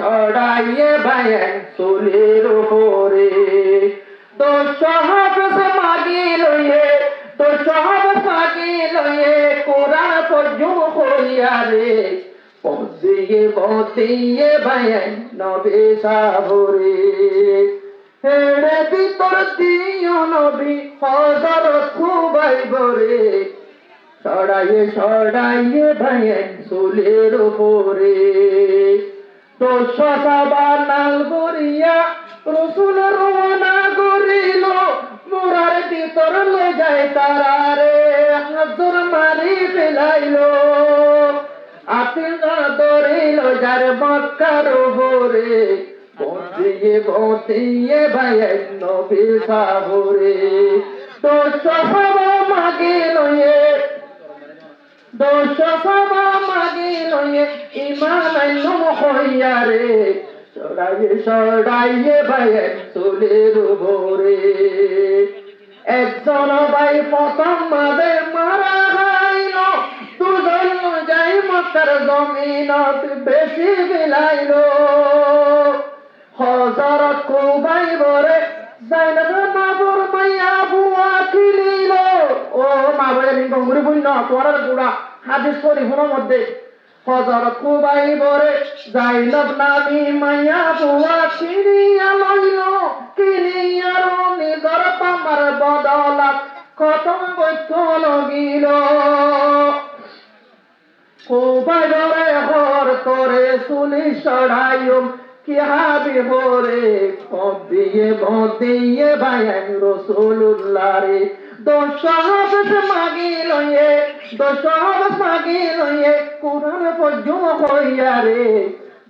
ছড়াইয়ে ভাইয়েন চুলের উপরে তোর সহাবত মাগি লইয়ে তোর সহাবত মাগি লইয়ে কোরআন পর্যন্ত হইয়া রে পদিয়ে ভাইয়েন নবী সাবরে হেড়ে ভিতর দিও নবী হযরত খুবাইবরে ছড়াইয়ে ভাইয়েন চুলের উপরে তো সসাবার নাল গড়িয়া রসুল রওনা করিল মোরার ভিতর লে যায় তারারে নজর মারি ফেলাইল আতিল ধরিল যার মক্কার উপরে বন্দিয়ে ভাইয়েন নবী সাবরে তো সসাবা মাগে লয়ে দোষ সবা মাগি লয়ে ইমান আইনো হইয়া রে ছড়াইয়ে ভাইয়েন চুলের উপরে একজন ভাই প্রথম মাঝে মারা গাইল দুজন যাই মক্কার জমিনত বেশি বিলাইল হযরত খুবাইবরে যাইনা মাবুর মাইয়া বুয়া কিলিল ও মা বলে গঙ্গুরি বইন তোরার গুড়া হাদিস শরীফের মধ্যে হযরত খুবাইবরে যাইনব নামি মাইয়া বুয়া কিনিয়া লইল কিনিয়া নিজর পামার বদলাত খতম বৈত লগিল খুবাইবরে হর তোরে চুলি চড়াইম কি হাবি হরে বদিয়ে ভাইয়েন রাসূলুল্লাহ রে দোষ মাগি লইয়ে কোরআন পর্যন্ত হইয়া রে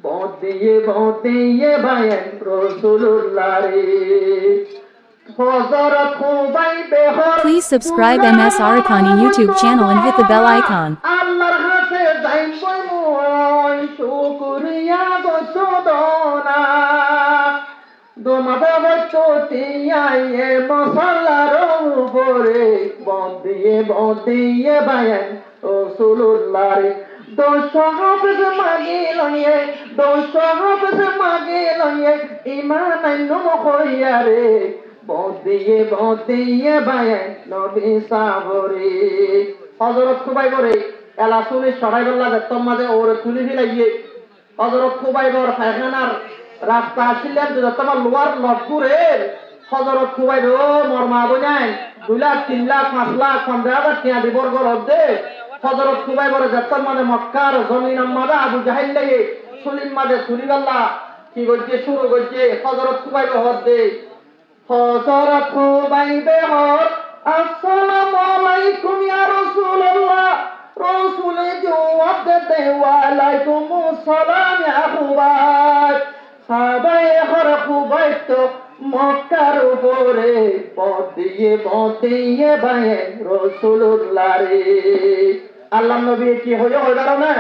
বদিয়ে ভাইয়েন রাসূলুল্লাহ রে হযরত খুবাইবে হর Please subscribe MS Arakani YouTube channel and hit the bell icon. আল্লাহর হাতে যাইম মই শুকরিয়া গোসদনা দোমাদা বচতিয়ায়ে মশলার উপরে বদিয়ে ভাইয়েন রাসূলুল্লাহ রে দোষ মাগি লইয়ে ইমান আইনো হইয়া রে বদিয়ে ভাইয়েন নবী সাবরে হযরত খুবাইবরে এলা চুলি সরাই বললা দেখতাম মাঝে ওরে তুলি ফিলাইয়ে হযরত খুবাইবর পায়খানার রাস্তা আসিলেন যে তোমার লোয়ার লটপুরের হযরত খুবাইব মোর মা বইনাই 2 লাখ 3 লাখ 5 লাখ 15,000 টাকা দিবর গরব দে হযরত খুবাইবর দেখতাম মানে মক্কার জমিন আম্মাদা আবু জাহেল লাগে সুলিম মাঝে তুলি বললা কি করছে শুরু করছে হযরত খুবাইব হদ দে হযরত খুবাইবে হর আসসালামু আলাইকুম ইয়া রাসূলুল্লাহ রাসূলে জবাব দিতে ওয়ালাইকুমুস সালাম ইয়া খুবাইব সাহাবায়ে হর খুবাইব তো মক্কার উপরে বদিয়ে ভাইয়েন রাসূলুল্লাহ রে আল্লাহর নবী কি হইল না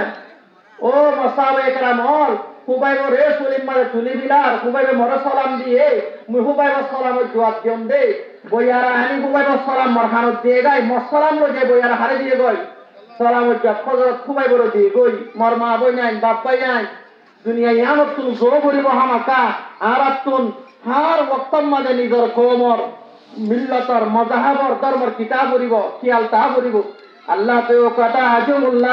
ও মাসাবে کرامল খুবাইবরে সুলিম মারে তুলি বিলার খুবাইবে মরে সালাম দিয়ে মুই খুবাইব সালামের জবাব দিম দে বইয়ারা আনি খুবাইব সালাম মারখানত দিয়ে গাই মসালাম লো যে বইয়ারা হারে দিয়ে গই সালামের জবাব হযরত খুবাইবরে দিয়ে গই মর মা বই নাই বাপ পাই নাই দুনিয়া ইয়ামত তুন জো করিব হামাকা আরাতুন হার ওয়াক্তম মাঝে নিজর কওমর মিল্লাতর মাযহাবর ধর্মর কিতাব করিব খেয়াল তা করিব আল্লাহ তো কথা আজমুল্লাহ